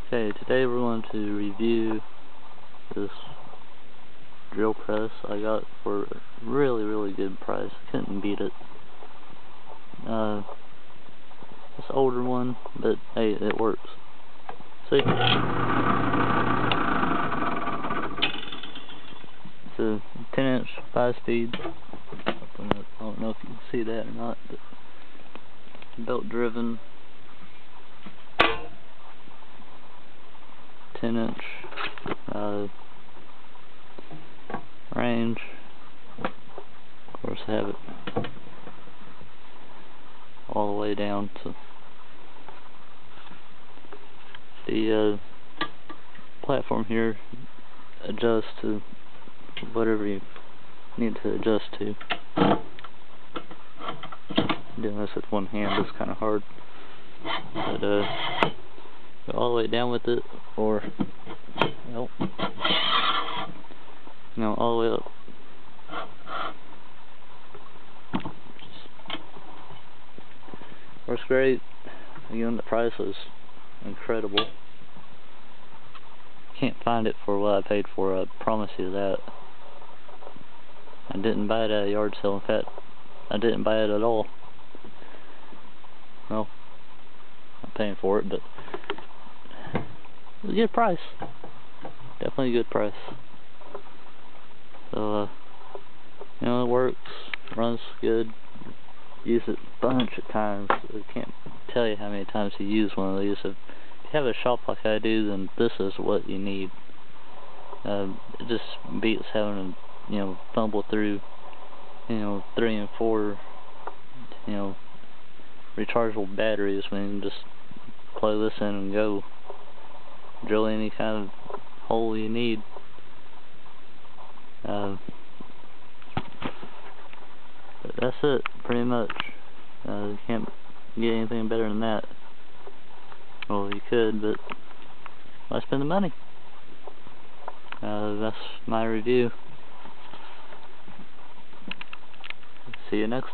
Okay, today we're going to review this drill press I got for a really good price. Couldn't beat it. It's an older one, but hey, it works. See? It's a 10-inch 5-speed. I don't know if you can see that or not, but belt driven 10-inch range. Of course, I have it all the way down to the platform here. Adjust to whatever you need to adjust to. Doing this with one hand is kind of hard, but go all the way down with it, or well, no, all the way up. Works great. Again, the price was incredible. Can't find it for what I paid for, I promise you that. I didn't buy it at a yard sale. In fact, I didn't buy it at all. Well, I'm paying for it, but it was a good price. Definitely a good price. So, you know, it works, runs good. Use it a bunch of times. I can't tell you how many times to use one of these. If you have a shop like I do, then this is what you need. It just beats having to, fumble through, 3 and 4, rechargeable batteries when you can just plug this in and go. Drill any kind of hole you need. But that's it, pretty much. You can't get anything better than that. Well, you could, but why spend the money? That's my review. See you next time.